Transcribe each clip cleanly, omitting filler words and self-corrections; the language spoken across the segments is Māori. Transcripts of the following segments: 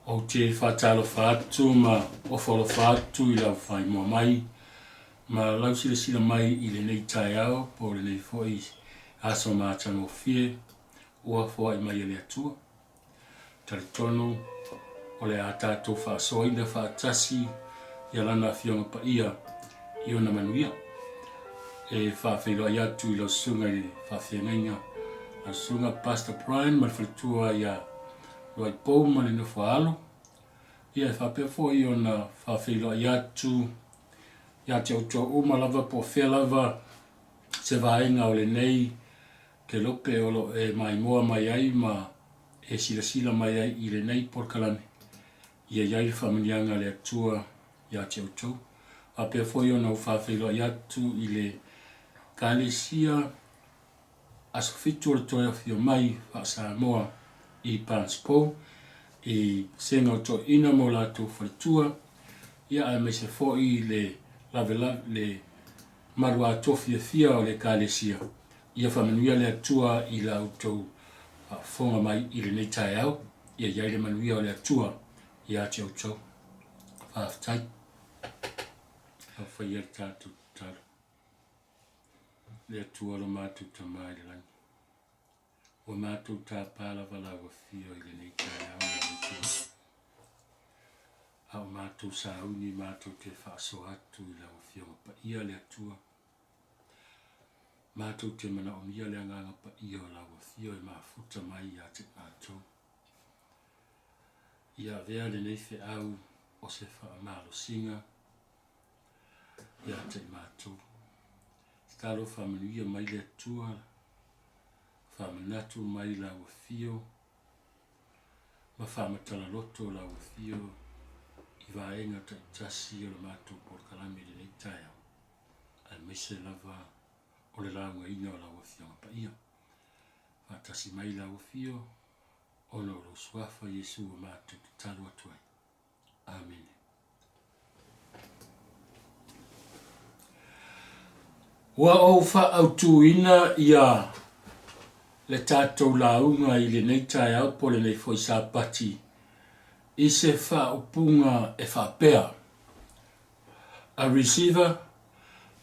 o te whatalo whātu ma o wholo whātu I lau whai mua mai ma lau sila mai I le nei tai au po le nei fwoi aso mātang o fie ua fwoi mai le atua tari tono o le a tātou whaasoa ina whaatasi ia lana fionga pa ia I ona manuia e whaawhiro ai atu I lau sunga I whaawhiangainga a sunga Pastor Brian ma whalitua ia Loi pou mani no whaalo. Ia whapea fo I ona whawhilo I atu. Ia te auto uma lava po whea lava se vaenga o le nei ke lope olo e mai moa mai ai ma e sila mai ai I le nei porkalame. Ia iai whamanianga le atua ia te auto. Whapea fo I ona whawhilo I atu I le kalesia asofitu o le toia whio mai whaasa moa I Panspo I senga o to ina mo lātou whaitua ia ai meise fōi le lave le marua tofia fia o le kālesia ia whamanuia le atua I lātou whonga mai I le nei tai au ia iai le manuia o le atua ia te auto whaaftai au whaia tātou taro le atua lo mātou tamai le langi o mātou tā pālava lawa fio I le nei tai au le nei au mātou sauni mātou te whaaso atu I lawa fio pa ia le atua mātou te mana o mia le anganga pa ia o lawa fio e mafuta mai ia te mātou ia vea le nei fe au o se whaamalo singa ia te mātou stalo whamanuia mai le atua whamanatu mai lawa fio ma whamatala loto lawa fio I vaenga ta tasi o le mātou porkalame le nei tai au. Ai mese lava o le launga ina o lawa fio pa ia. Whatasi mai lawa fio o lo suafa Yesu o mātou ki talu atuai. Amen. Wa o wha au tuina ia le tātou launga I le nei tai au po le nei foi sa pati I se wha upunga e wha pea. A receiver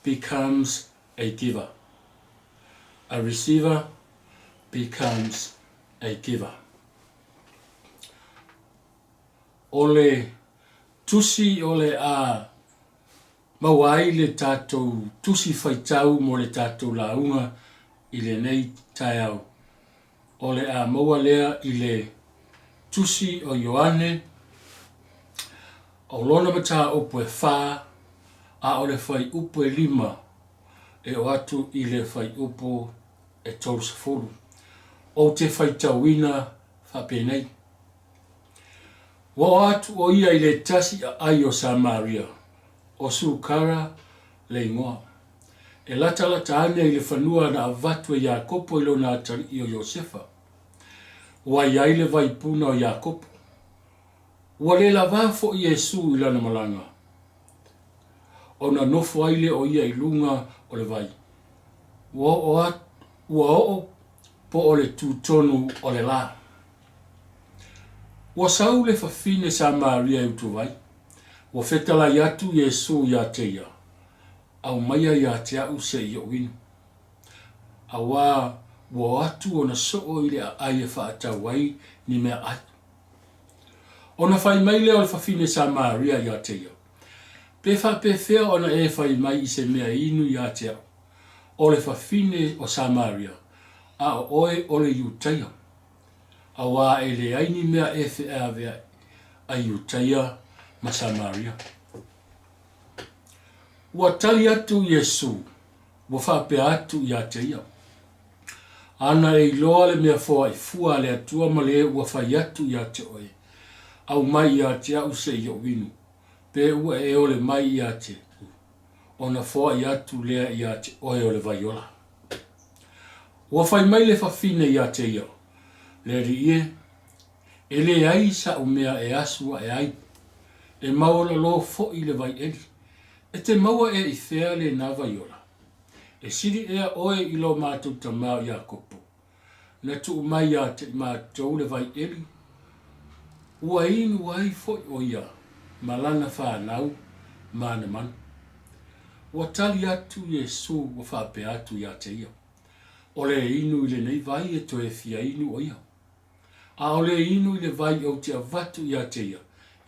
becomes a giver. A receiver becomes a giver. Ole tusi ole a mawai le tātou tusi whaitau mo le tātou launga I le nei tai au. Ole a maua lea I le tusi o Ioane o lona mata upo e wha a o le whai upo e 5 e o atu I le whai upo e 3 o te whai tauina whapenei. Wa atu o ia I le tasi a ai o Samaria o sukara le ingoa. E lata ane I le whanua na avatu e Iakopo I lona atari I o Iosefa. Wa iai le vaipuna o Iakopo. Wa le lava fo Yesu I lana malanga. O na nofo aile o ia I lunga o le vai. Wa o po o le tutonu o le la. Wa sau le fafine Samaria utu vai. Wa fetala yatu Yesu ya teia. Au maya ya te au se I o winu. Awa wa atu o na soo I le aia whaatawai ni mea atu. O na whai mai leo le whawhine Samaria ya te iau. Pe whapewhea o na e whai mai I se mea inu ya te au. O le whawhine o Samaria a o oe o le Iutaia. A wā e le aini mea e whea vea a Iutaia ma Samaria. Wa tali atu Yesu wa whapea atu ya te iau. Ana e loa le mea fua I fua le atua ma le wa whai atu ya te oe. Au mai ya te au se I o winu. Pe ua e ole mai ya te. Ona fua I atu lea ya te oe o le vaiola. Wa whai mai le whawhine ya te iau. Le ri ie. E le ai sa o mea e asua e ai. E maola lo fo I le vai eli. E te maua e I whea le na vaiola. E siri ea oe I lo mātou tamau Iakopo. Na tu mai ya te mātou le vai eli. ua inu ai foi o ia malanga whanau mana man. Ua tali atu Yesu ua whape atu ia te ia. O le inu ile nei vai e toe fia inu o ia. A o le inu ile vai au te avatu ia te ia.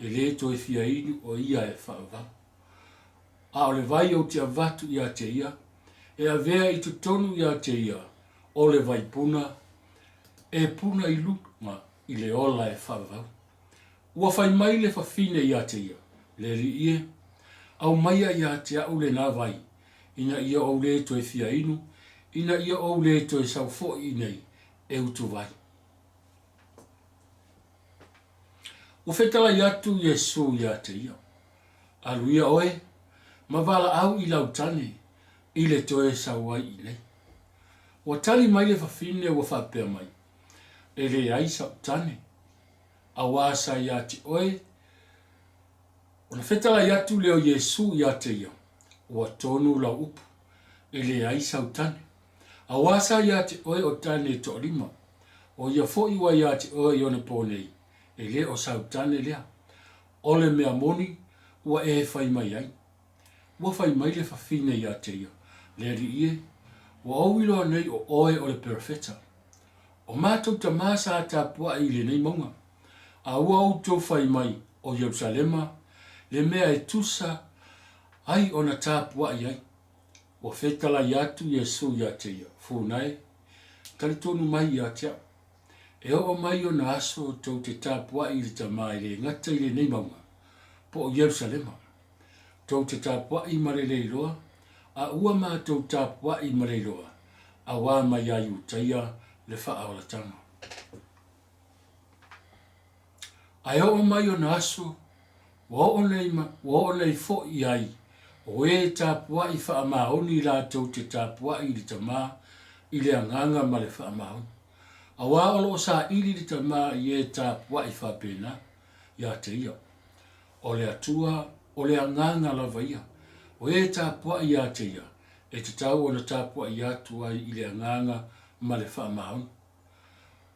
E le toe fia inu o ia e whaavau. A o le vai au te avatu ia te ia. E a vea i tutonu ia te ia. O le vai puna. E puna i lukma i le ola e whaavau. Ua whai mai le whawhine ia te ia. Le ri ie. Au maia ia te au le nā vai. Ina ia au le toe fia inu. Ina ia au le toe sau fo i nei. E utu vai. Ua whetala i atu Yesu ia te ia. Alu ia oe. Ma wala au i lau tane. I le toe sau ai i nei. Ua tali mai le whawhine ua whapea mai. E le ai sau tane. A wasa ia te oe. Ona whetala i atu leo Yesu ia te ia. Ua tonu lau upu. E le ai sau tane. A wasa ia te oe o tane to lima. O ia fo iwa ia te oe i one pōnei. E le o sau tane lea. O le mea moni. Ua e whai mai ai. Ua whai mai le whawhine ia te ia. Le ri ie. Ua auiloa nei o oe o le perfeta. O mātou ta māsa a Tapua'i le nei maunga. A ua au tau whai mai o Yerusalema. Le mea e tusa ai o na Tapua'i ai. Ua whetala i atu Yesu ia te ia. Fūnai. Talitonu mai ia te au. E o mai o na aso tau te Tapua'i le tamai le ngata i le nei maunga. Po o Yerusalema. Tau te Tapua'i ma le leiloa. A ua mātou Tapua'i ma leiloa. A wā mai ai utaia le whaaolatanga. Ai o mai o na aso. Wa o nei fo i ai. O e Tapua'i whaamaoni la tau te Tapua'i le tamā i le anganga ma le whaamaoni. A wā olo sa ili le tamā i e Tapua'i whapena. Ia te ia. O le atua, o le anganga lava ia. O e Tapua'i ia te ia. E te tau o na Tapua'i atu ai i le anganga ma le whaamaoni.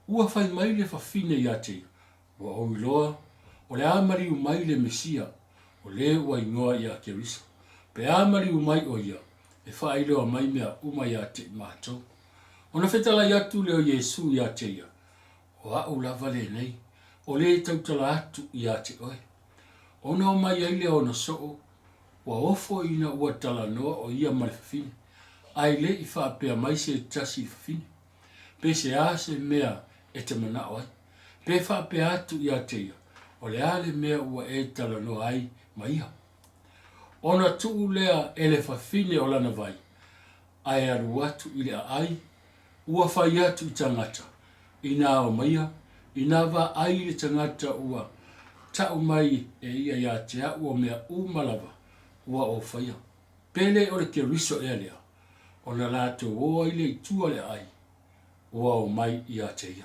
Ua whai mai le whawhine ia te ia. Ua o iloa. O le amari umai le Mesia. O le ua ingoa ia Kerisa. Pe amari umai o ia. E whaailoa mai mea umai ia te mātou. O na whetala i atu leo Yesu ia te ia. O au lava le nei. O le tautala atu ia te oe. O na o mai aile o na soo. Ua ofo ina ua tala noa o ia ma le whawhine. Ai le i whaapea mai se tasi whawhine. Pe se a se mea e te mana oai. Pe whaapea atu ia te ia. O le ale mea ua e tala noa ai ma iha. O na tuu lea e le whawhine o lana vai. Ai aru atu i lea ai. Ua whai atu i tangata. Ina o maia. Ina wa ai le tangata ua. Tau mai e ia ia te au o mea umalava. Ua o whaia. Pele o le ke riso e lea. O na lato o ile i tua le ai. Ua o mai ia te ia.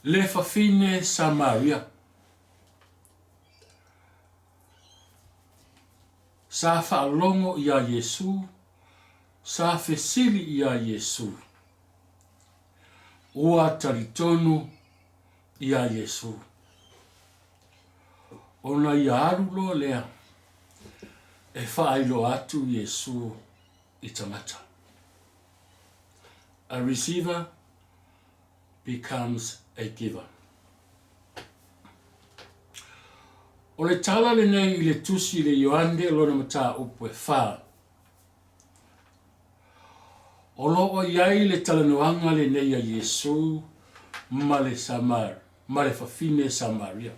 Le whawhine Samaria. Sa whaalongo ia Yesu. Sa whesili ia Yesu. Ua taritonu ia Yesu. Ona ia arulo lea. E whaailo atu Yesu i tangata. A receiver becomes a giver. O le tala le nei i le tusi le Ioande lona mata upu e wha. O loo iai le talanoanga le nei a Yesu ma le whawhine Samaria.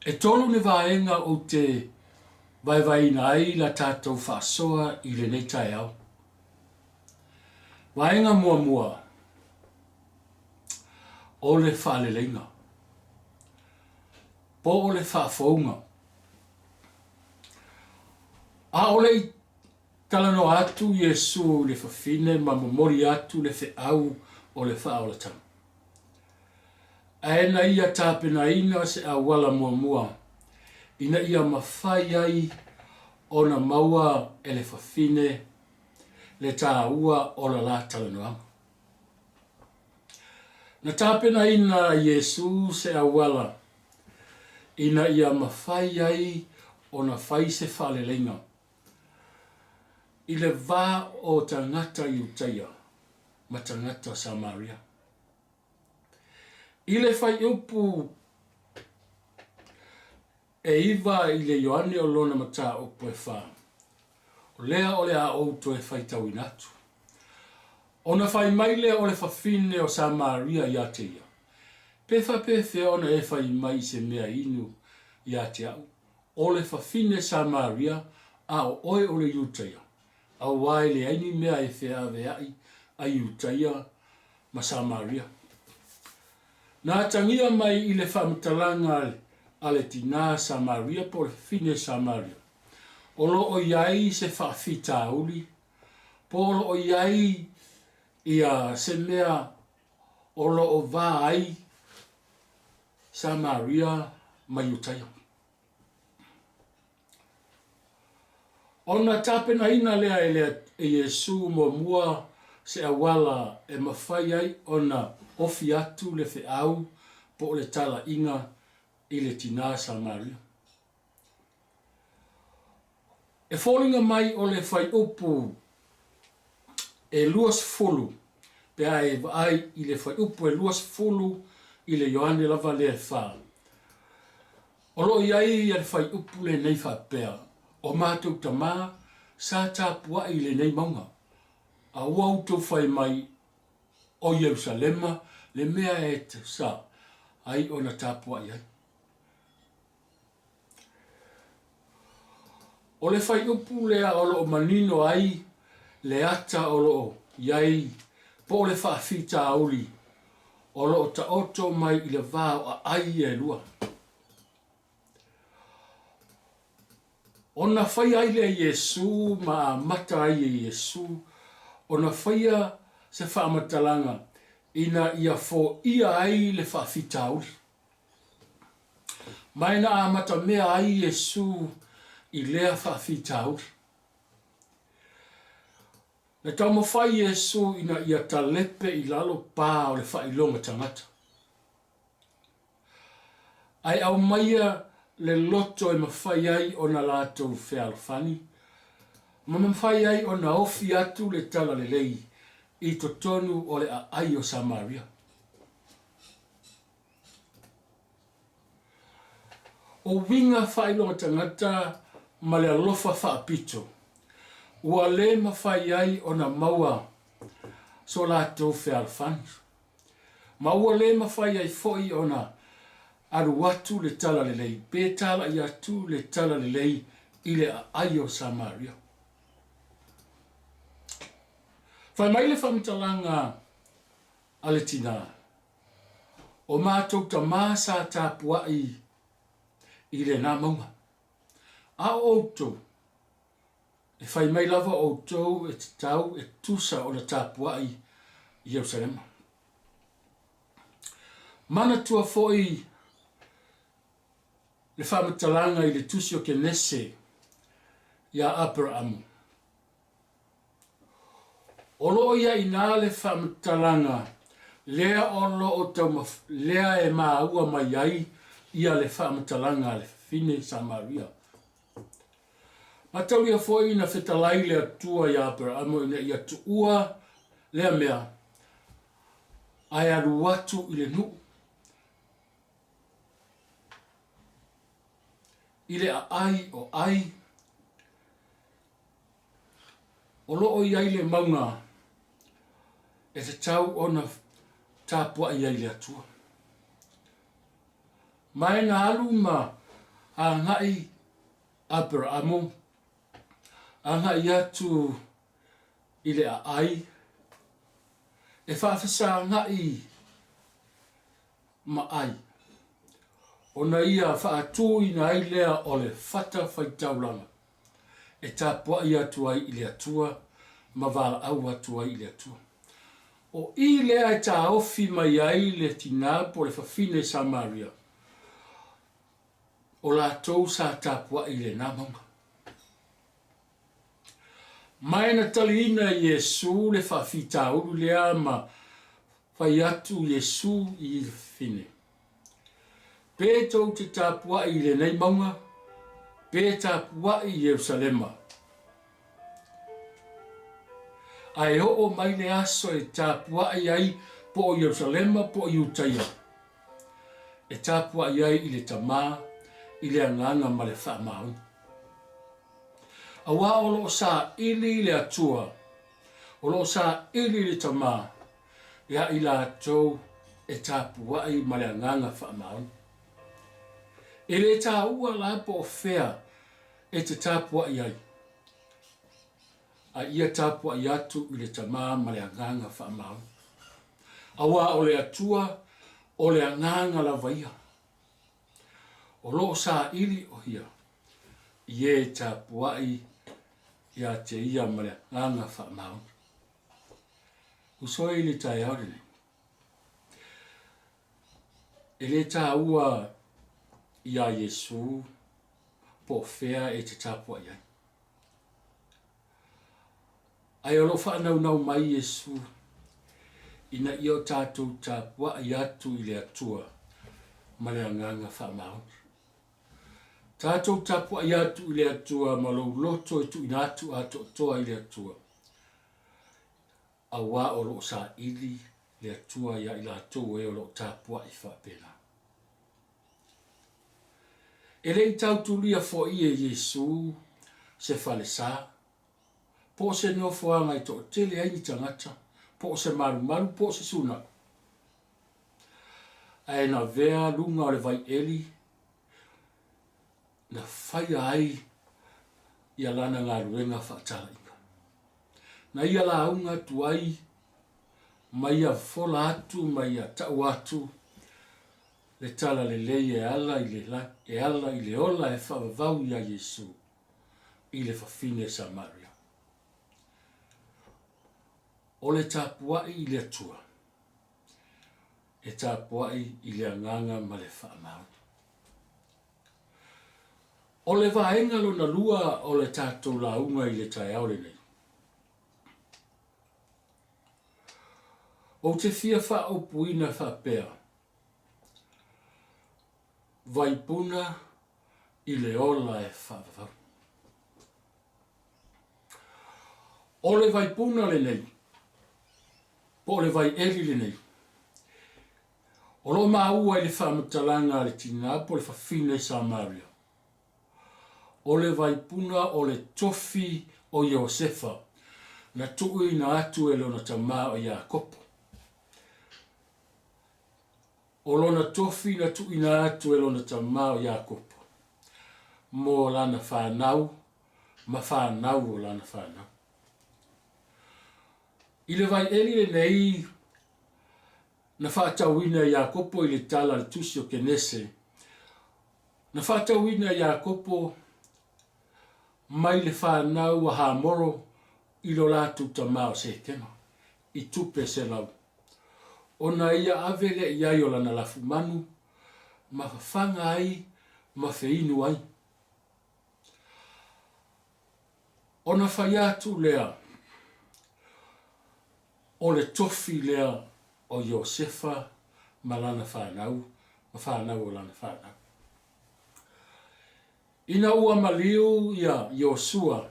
E tolu ne vaenga o te vai ai la tātou whaasoa i le nei tai au. Vaenga mua. O le whaalelenga. Po o le whaafonga. A o le talano atu Yesu le whawhine ma momori atu le whaau o le whaolatanga. Aena ia tāpena ina se awala mua. Ina ia mawhai ai o na maua e le whawhine le tā ua o la talanoanga. Na tāpena ina Yesu se awala, ina ia mawhai ai o na whai se whalelenga. I le vā o tangata Iutaia, ma tangata Samaria. I le whai upu e iwa i le Ioane o lona mata upu e wha. O lea o le a outo e whai tau inatu. O na whai maile o le whawhine o Samaria i ateia. Pefa pefe ona e whai mai se mea inu i atea. O le whawhine Samaria a o oe o le Iutaia. A wai le aini mea e whea veai a Iutaia ma Samaria. Nā tangia mai i le whamtalanga a le tina Samaria po le whawhine Samaria. O lo o iai se whawhita uli. Po lo o iai ia se mea o lo o vai Samaria ma Iutaia. Ona tāpena ina lea e Yesu mo mua se awala e mawhai ai ona ofi atu le whiau po le tala inga i le tina Samaria. E wholinga mai o le whai upu e luas fulu, pea e vai i le whai upu e luas fulu i le Ioane lava le wha. O lo iai i le whai upu le nei wha pea, o mātou tamā sa Tapua'i le nei maunga. A wau tau whai mai o Yerusalema le mea e te sa ai o na Tapua'i ai. O le whai upu lea o lo manino ai le ata o lo iai po le whaafita auli o lo ta oto mai i le vāo a ai e lua. O na whai ai le Yesu ma mata ai e Yesu, o na whaia se whaamatalanga ina ia fo ia ai le whaafita auli. Mai na a mata mea ai Yesu i lea whaafita auli. Na tau mawhai Yesu ina ia talepe i lalo pā o le whailonga tangata. Ai au maia le loto e mawhai ai o na lātou whealwhani. Ma mawhai ai o na ofi atu le tala le lei i to tonu o le a ai o Samaria. O winga whailonga tangata ma le alofa whaapito. Ua le mawhai ai o na maua so lātou whealwhani. Ma ua le mawhai ai foi o na aru atu le tala le lei. Pe tala i atu le tala le lei i le ai o Samaria. Whai mai le whamtalanga a le tina. O mātou ta māsa Tapua'i i le nā maunga. A outou. E whai mai lava outou e te tau e tusa o le Tapua'i i Jerusalema. Mana tua foi le whamatalanga i le tusi o Kenese ia Abraamu. O loo ia i nā le whamatalanga lea o loo tau lea e māua mai ai ia le whamatalanga le fine Samaria. Matau ia foi na whetalai lea tua i Abraamu ina ia tuua lea mea ai aru atu i le nuu. I le ai o ai. O loo i ai le maunga e te tau o na Tapua'i ai le atua. Mai na alu ma a ngai Abraamu a ngai atu i le ai e whawhasa ngai ma ai. O na ia whaatu i na ai lea o le whata whaitaulanga. E Tapua'i atu ai i le atua, ma wala au atu ai i le atua. O i lea e ta ofi mai ai le tina po le whawhine Samaria. O la tou sa Tapua'i le nā maunga. Maena taliina Iesu le whawhitauru lea ma whai atu Iesu I le fine. Pētou te Tapua'i le nei maunga, pē Tapua'i Yerusalema. Ai o mai le aso e Tapua'i ai po o Yerusalema po o Iutaia. E Tapua'i ai I le tamā, I le anganga ma le whaamau. Awa o loo sa ili le atua, o loo sa ili le tamā, ia I la atou e Tapua'i ma le anganga whaamau. E le tā ua la po o whea e te Tapua'i ai. A ia Tapua'i atu I le tamā ma le anganga whaamau. Awa o le atua o le anganga la vaia. O loo sa ili o hia. Ie Tapua'i ia te ia ma le anganga whaamau. Usoi le tai aurene. E le tā ua ia Iesu po whea e te Tapua'i ai. Ai o lo whanau nau mai Iesu ina I o tātou Tapua'i atu I le atua ma le anganga whaamau. Tātou Tapua'i atu I le atua ma lo loto e tu ina atu ato toa I le atua. A wā o lo sa ili le atua ia I la atua e o lo Tapua'i whapena. E rei tautulia fo I e Iesu se whale sā. Po se niofoanga I to tele ai ni tangata. Po se maru po se suna. Ai na vea lunga o le vai eli. Na whai ai ia lana ngā ruenga whaatala ika. Na ia la aunga tu ai mai a fola atu, mai a tau atu. Le tala le lei e ala I le ola e whawavau ia Iesu I le whawhine Samaria. O le Tapua'i I le atua. E Tapua'i I le anganga ma le whaamau. O le vaenga lo na lua o le tātou launga I le tai aure nei. O te fia wha o puina wha pēa. Vaipuna I le ola e whawawau. O le vaipuna le nei. Po le vai eli le nei. O lo maua I le whamatalanga le tina po le whawhine Samaria. O le vaipuna o le tofi o Iosefa. Na tui na atu e lona tamā o Iakopo. O lona tofi na tui na atu e lona tamā o Iakopo. Mo lana whanau, ma whanau o lana whanau. I le vai eli le nei na whaatauina Iakopo I le tala le tusi o Kenese. Na whaatauina Iakopo mai le whanau a Hamoro I lo lātu tamā o Sekema. I tupe se lau. Ona ia avele iai o lana lafu manu, ma whanga ai, ma whiinu ai. Ona whai atu lea, o le tofi lea o Iosefa, ma lana whanau, ma whanau o lana whanau. Ina ua maliu ia Iosua,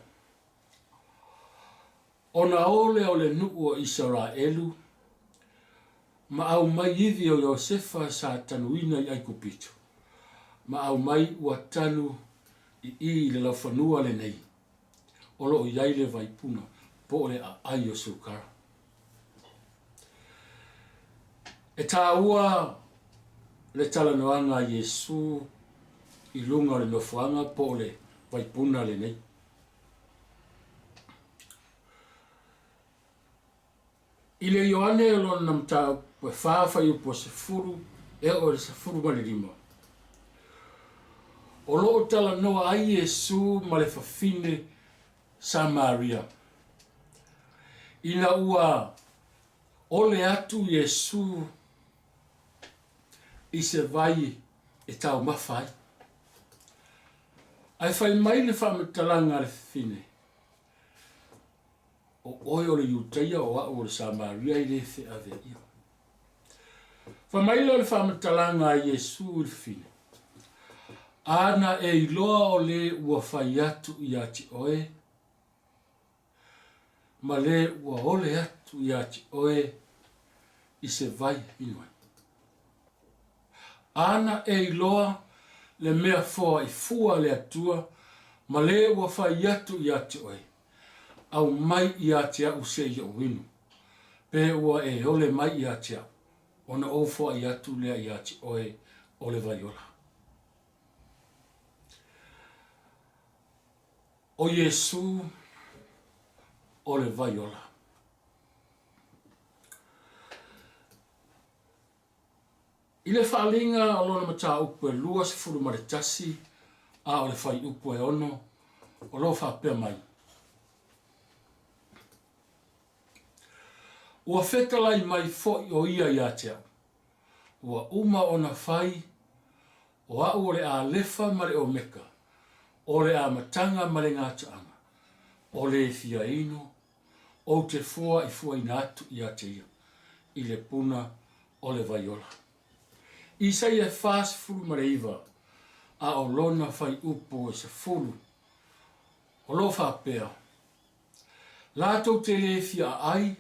ona ole o le nuu o Israelu, ma au mai iwi o Iosefa sa tanuina I Aikupito. Ma au mai ua tanu I le laufanua le nei. Olo o iai le vaipuna, po le a ai o sukara. E tā ua le talanoanga Iesu I lunga le nofuanga po le vaipuna le nei. I le Ioane e lona namta po whawhai upo se furu e o le se furu malirima. O loo tala noa ai Iesu ma le whawhine Samaria. Ina ua ole atu Iesu I se vai e tau mawhai. Ai whai mai le whamatalanga le whine. o oe o le iutaia o a'u o le Samaria i le fe'aveaʻia. Famaila o le fa'amatalaga a Iesu i le fine. Ana e iloa o le ua fai atu i ati oe, ma le ua ole atu i ati oe i se vai inuai. Ana e iloa le mea foa i fua le atua, ma le ua fai atu i ati oe, au mai i ati au se i au inu, pe ua e ole mai i ati au, ona o foa i atu lea i ati oe o le vaiola. O Iesu o le vaiola. I le whaalinga o lona mata upu e lua se furu maritasi a o le whai upu e ono o lo whapea mai. Ua whetalai mai fo o ia i atea. Ua uma o na whai o au o le a lefa mare o meka, o le a matanga mare ngātaanga, o le fia ino, o te fua i fua ina atu i atea, i le puna o le vaiola. Isai e fast fulu mareiva, a o lona fai upo e se fulu, o lo whapea. Lātou te le fia ai,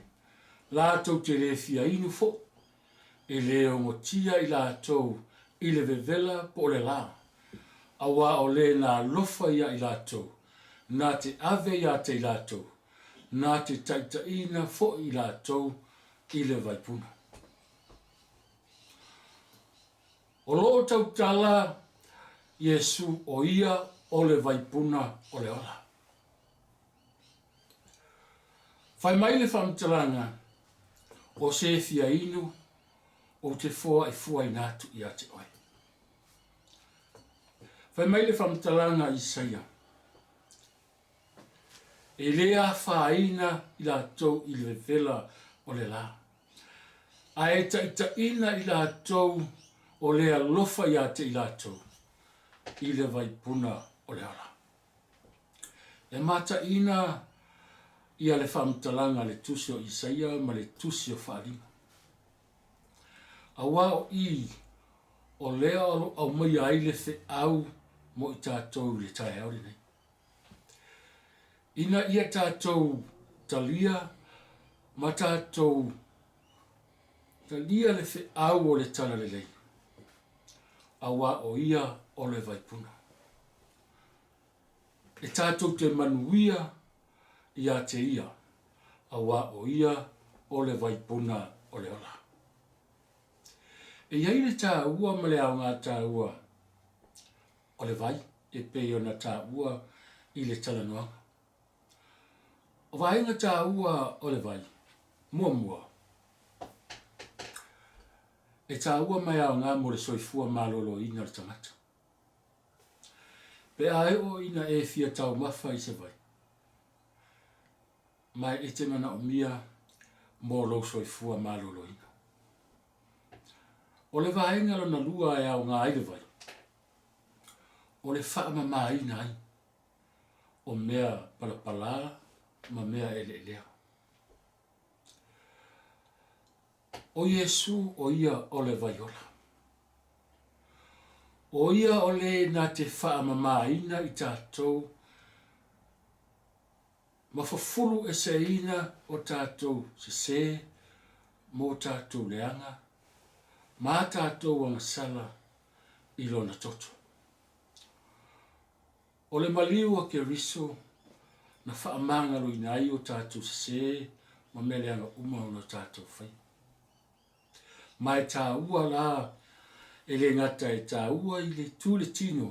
lātou te le fia inu fo, e leo ngotia i lātou i le vevela po le la. Awa o le na lofa ia i lātou, nā te ave ia te i lātou, nā te taitaina fo i lātou i le vaipuna. O lo tau tala Iesu o ia o le vaipuna o le ola. Fai mai le whamtalanga o se fia inu o te fua i fua i nātu i ate oe. Fai mai le whamtalanga Isaia. E lea whaina i la tau i le vela o le la. A e taitaina i la tau o lea lofa i ate i la tau i le vaipuna o le ala. E mata ina i ale whamtalanga le tusi o Isaia ma le tusi o whaarima. A wao i o lea au mai aile fe au mo i tātou le tae aure nei. Ina ia tātou talia ma tātou talia le fe au o le tala le lei. Awa o ia o le vaipuna. E tātou te manuia ia te ia, awa o ia o le vaipuna o le ola. E iai le tā ua ma le au ngā tā ua o le vai, e pei o na tā ua i le talanoanga. O vaenga tā ua o le vai, mua mua. E tā ua mai au ngā mo le soifua malolo ina le tangata. Pe ae o ina e fia tau mafa i se vai. Mai e te mana o mia mo lo soifua malolo ina. O le vaenga lo na lua e au ngā aile vai. O le wha ma ina ai. O mea palapala ma mea ele elea. O Iesu o ia o le vaiola. O ia o le na te wha ina i tātou. Ma whafuru e se ina o tātou se mo tātou leanga. Ma tātou ang sala i lona toto. O le maliu ke riso na wha amangalo i nai o tātou se ma meleanga uma o na tātou whai. Mai tā ua la e le ngata e tā ua i le tūle tino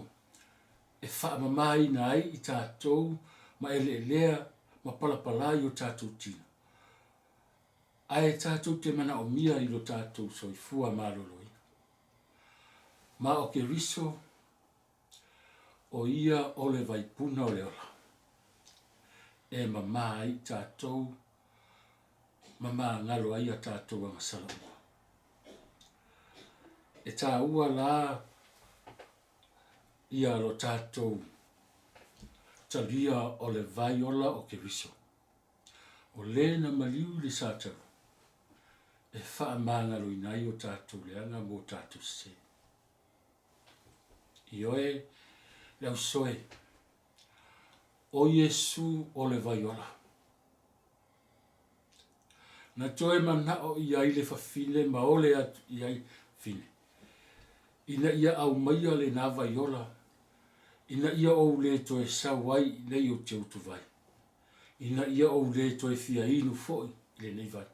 e wha mamai nai i tātou ma ele lea ma palapalai o tātou tino. Ai tātou te mana o mia i lo tātou soifua maloloi. Ma o ke riso o ia o le vaipuna o le ola. E mamai tātou mama ngalo ai a tātou ang salamu. E tā ua la ia lo tātou talia o le vaiola o ke riso. O le na maliu le sātau. E wha māngalo i nai o tātou leanga mō tātou se. I oe le au soe. O Yesu o le vaiola. Na toe manao i ai le whawhine ma ole atu i ai fine. Ina ia au maia le nā vaiola. Ina ia o le toe sawai nei o te utu vai. Ina ia o le toe fia inu foi le nei vai.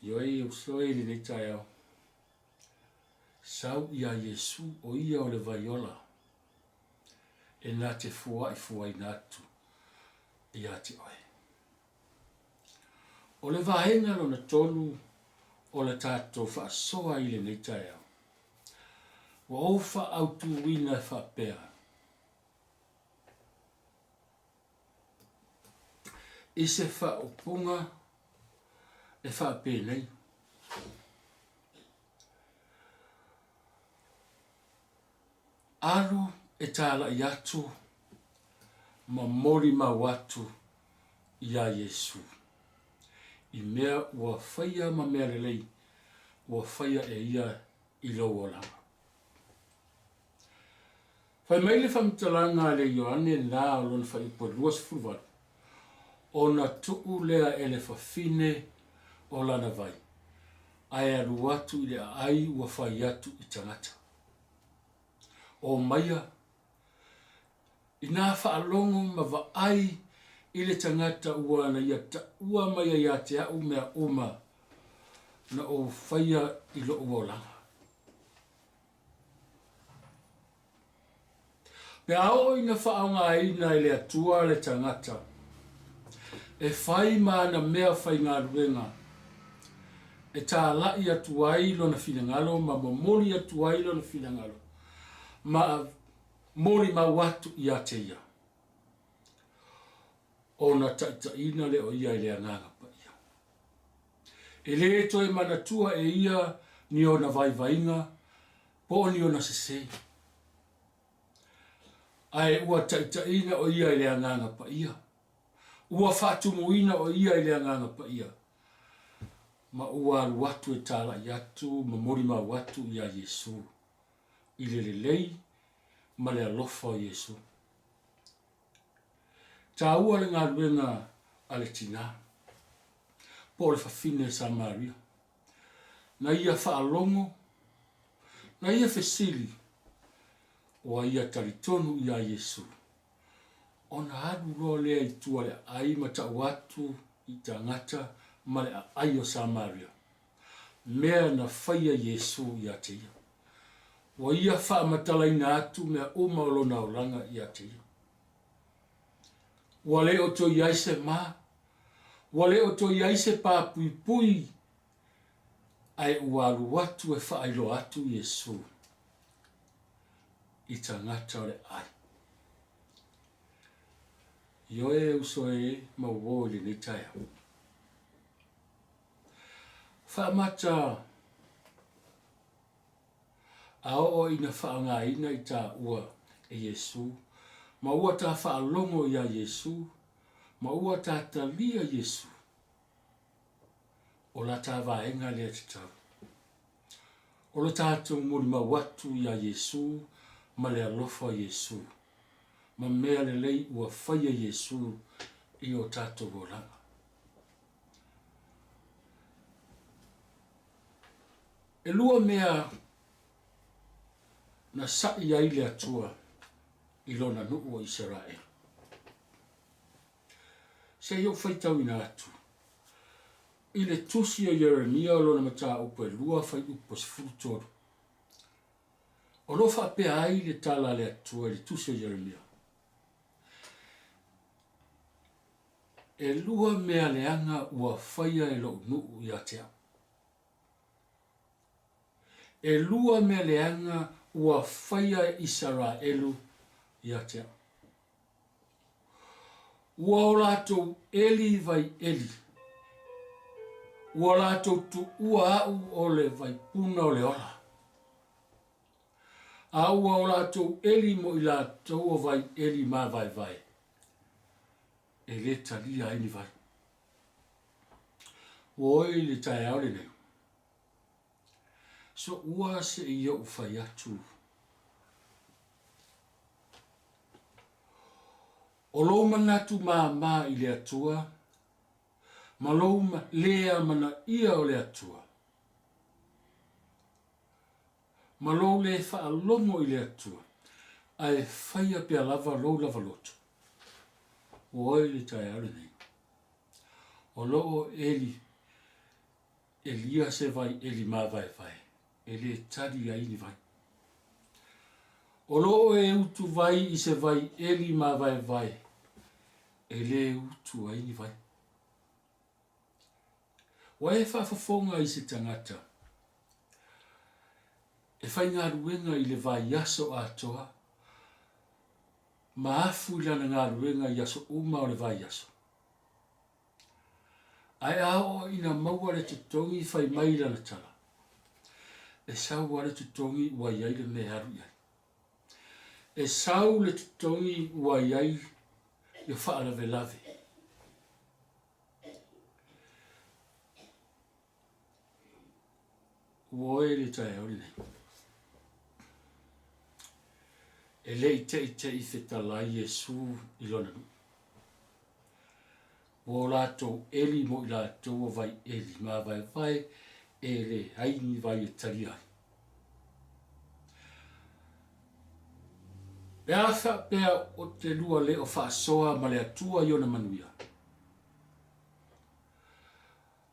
Ioi o soe le nei tai au. Sau ia Yesu o ia o le vaiola. E nā te fuai nātu. Ia te oe. O le vaenga lo na tonu o le tātou whaasoa i le nei tai au. Wa o wha au tu wina wha pēa. I se wha o punga e wha pē nei. Aro e tāla i atu ma mori ma watu i a Yesu. I mea ua whaia ma mea lelei, ua whaia e ia i lo o langa. Whai meile whamtalanga le Ioane nā o lona whai po luas furuwatu. O na tuu lea e le whawhine o lana vai. Ai aru atu i le ai ua whai atu i tangata. O maia, i nā whaalongo ma wa ai i le tangata ua na ia ta ua maia ia te au mea uma na o whaia i lo ua langa. Pe ao ina whaonga ina i le atua le tangata. E whai maana mea whai ngā ruenga. E tā lai atu ai lona whingalo, ma mori atu ai lona whingalo. Ma mori ma watu i a te ia. O na taitaina le o ia i le anganga pa ia. E le toi manatua e ia ni o na vaivainga, po ni o na sesei. Ai ua taitaina o ia i le anganga pa ia. Ua whatumuina o ia i le anganga pa ia. Ma ua watu e tala i atu, ma mori ma watu i a Yesu. I le lei, ma le alofa o Yesu. Tā ua le ngā ruenga a le tina. Po le whawhine Samaria. Na ia whaalongo, na ia whesili, o a ia taritonu i a Yesu. O na adu roa lea i tua le ai ma ta watu i ta ngata ma le ai o Samaria. Mea na whaia Yesu i a te ia. Wa ia wha matala ina atu mea umaulo na oranga i a te ia. Wa le o to iaise ma, wa le o to iaise pa pui pui, ai uaru watu e wha ailo atu Yesu. I ta ngata le ai. Ioe usoe ma uole ni taia. Whaamata ao ina whaanga ina i ta ua e Yesu. Ma ua ta whaalongo i a Yesu. Ma ua ta talia Yesu. O la ta vaenga lea te tau. O la tātou mori ma watu i a Yesu. Ma le alofa Yesu. Ma mea le lei ua whaia Yesu i o tātou goranga. E lua mea na sai ai le atua i lona nuu o Israel. Se iau whaitau ina atu. I le tusi o Jeremia o lona mata upo e lua whai upo sifuru. O lo whapea ai le tala le atua le tusi o Jeremia. E lua mea leanga ua whaia e lo nuu i atea. E lua mea leanga ua whaia e Israelu i atea. Ua o latou eli vai eli. Ua latou tu ua au o le vai puna o le ola. A ua o latou eli mo i latou o vai eli ma vai vai. e le talia ai ni vai. Oi le tai au le nei. So ua se i o whai atu. O lo manatu mā i le atua, ma lo lea mana ia o le atua. Ma lo le whaalongo i le atua, ai whaia pia lava lo lava lotu. Oi le tai au le nei. O loo Elia se vai eli mā vai vai. Ele tari ai ni vai. O loo e utu vai i se vai eli mā vai vai. Ele utu ai ni vai. Wa e whaafafonga i se tangata. E whai ngā ruenga i le vai aso atoa. Ma afu ilana ngā ruenga i aso uma o le vai aso. Ai ao ina maua le tutongi whai maila na tala. E sau wale tutongi ua iai le me haru iai. E sau le tutongi ua iai i wha lave lave. Uoe le tae ori nei. E le i te i whetalai e su i lona nu. Wo lato eli mo i lato vai eli ma vai vai e le haini vai e tari ai. E awha pea o te lua le o whaasoa ma le atua i ona manuia.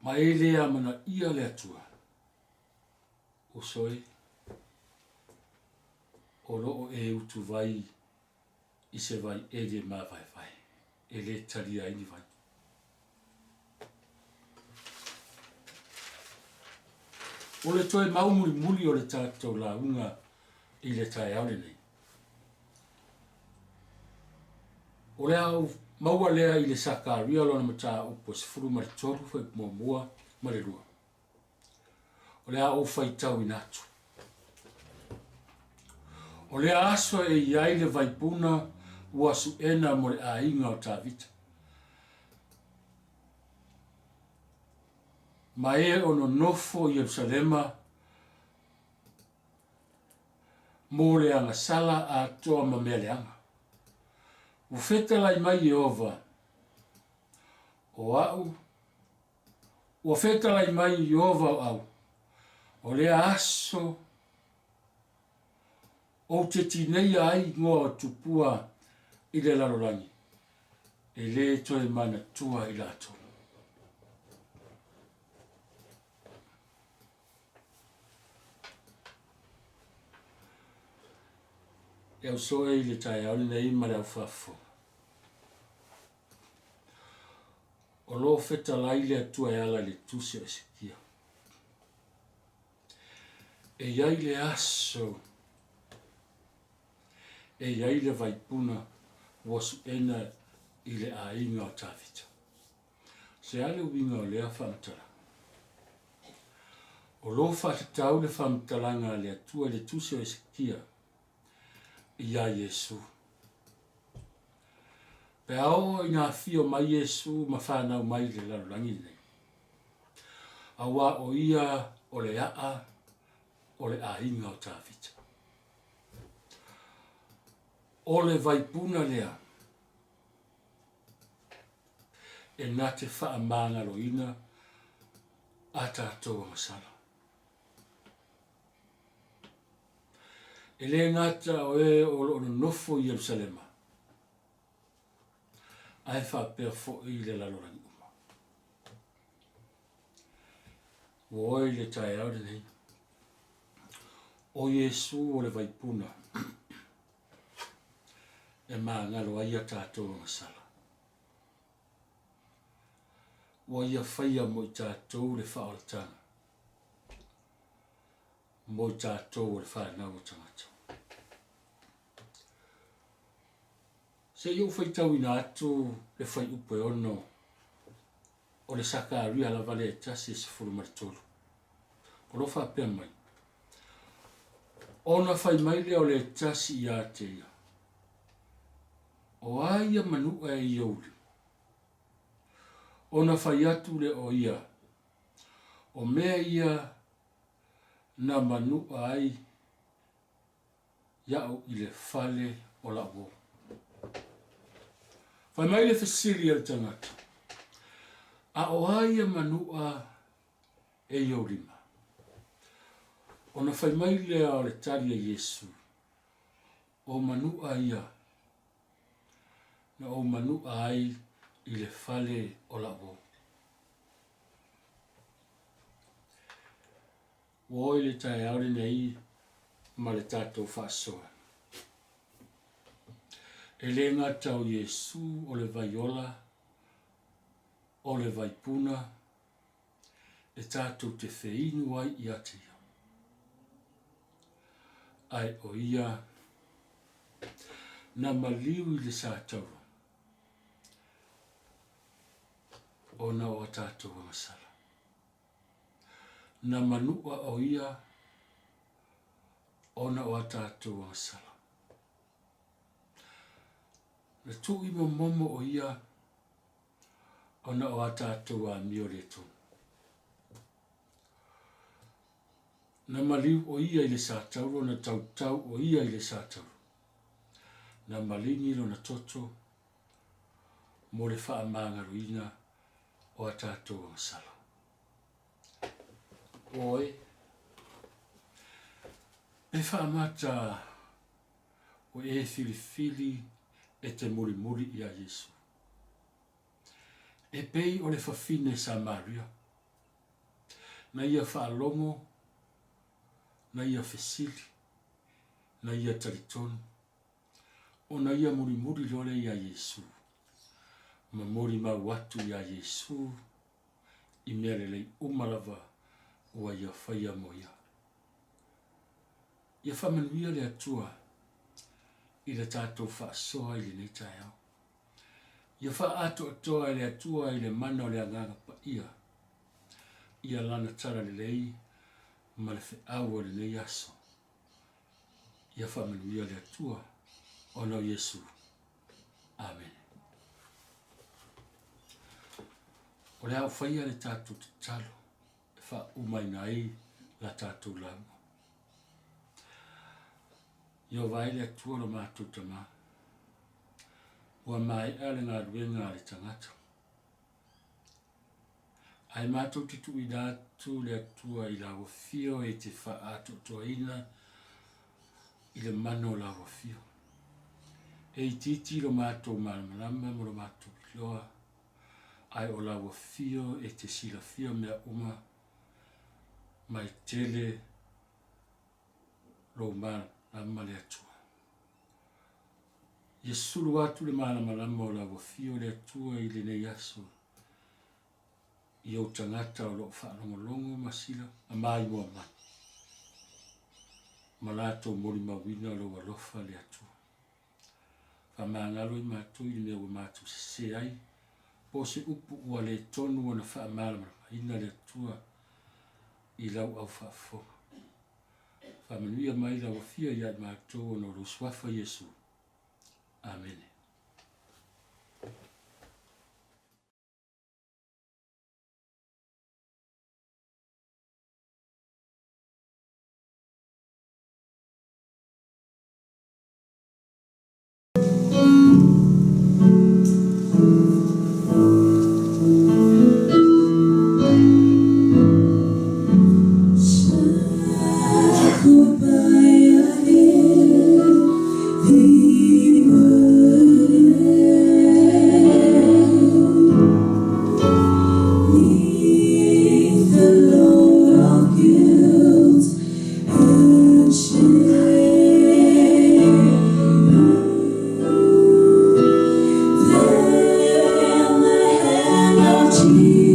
Ma e lea mana ia le atua. O soe. O loo e utu vai i se vai e le ma vai vai. E le tari ai ni vai. O le toe maumuri muli o le tātou la unga i le tae aule nei. O le au maua lea i le sakaria lona mata upo se furu ma le toru fai mua ma le rua. O le au fai tau inatu. O le aso e iai le vaipuna ua su ena mo le ainga o tā vita. Ma e ono nofo i Yerusalema mo le anga sala a toa ma mea le anga. Ufeta lai mai Jehova o au. Ufeta lai mai Jehova o au. O le aso o te tinei ai ngoa tupua i le larolangi. E le toe mana tua i lato. E au soe i le tae auni nei ma le au fafo. O lo feta lai le atua e ala le tusi o Ezekia. E iai le aso. E iai le vaipuna wasu ena i le ainga o tawita. Se ale uinga o lea whamatara. O lo whatatau le whamatalanga le atua le tusi o Ezekia. Ia Yesu. Pe ao i ngā whio mai Yesu ma whanau mai le larolangi nei. Awa o ia o le aa o le ainga o tāwhita. O le vaipuna lea. E nā te wha mangalo ina a tātou masala. E le ngata o e o lo nofo i Yerusalema. Ai wha pēr fo i le lalorangi uma. Woi le tae au nei. O Yesu o le vaipuna. E maa ngalo ai a tātou masala. Wai a whaia mo i tātou le whaoratanga. Mo i tātou le whanau o tangata. Se iu whai tau ina atu le whai upo e ono o le saka aria la vale e tasi se furu maritolu. O lo wha pia mai. Ona whai mai lea o le tasi i a te ia. O aia manua e i auli. ona whai atu le o ia, o mea ia na manua ai iau i le fale o la o. Whai mai le whasiri al tangata, a o aia manua e iorima. Ona whai mai le o le tari a Yesu, o manua ia, na o manua ai i le fale o la o. O le tae aure nei ma le tātou whaasoa. E le ngata o Yesu o le vaiola, o le vaipuna, e tātou te whiinu ai i ate ia. Ai o ia, na maliu i le sātauro, o na o tātou angasala. Na manua o ia, o na o tātou angasala. Na tui momo o ia, o na o tātou a mio le tonu. Na maliu o ia i le sātauro, na tau o ia i le sātauro. Na malini lo na toto, mo le wha mangaruina o a tātou angasala. Oi, e wha mata o e fili e te muri i a Yesu. E pei o le whawhine Samaria, na ia whaalongo, na ia whesili, na ia taritonu, o na ia muri lole i a Yesu. Ma muri mau atu i a Yesu, i mea lelei umalava ua ia whaia moia. Ia whamanuia le atua i le tātou whaasoa i le neitae au. Ia wha ato atoa i le atua i le mana o le anganga pa ia. Ia lana tara le lei ma le whiau o le nei aso. Ia whamanuia le atua o nau Yesu. Amen. O le au whaia le tātou te talo. Fa umainai la tātou Lauga. Ia vai le atua lo mātou tama. Ua mai ale ngā ruenga le tangata. Ai mātou te tui dātu le atua i la wafio e te wha ato toa ina i le mano la wafio. E i titi lo mātou malamalama mo lo mātou piloa. Ai o la wafio e te silafia mea uma mai tele lo mana le atua. Yesu atu le malama o la wafio le atua i le nei aso. I au tangata o lo whaanongolongo masila a mai mua mai. Malato mori mawina lo walofa le atua. Whamangalo i mātou i mea ua mātou se ai. Po se upu ua le tonu o na whaamala ina le atua i lau au whaafo. Whamanuia mai lau fia iai mātou no ruswafa Yesu. Amen. Jesus.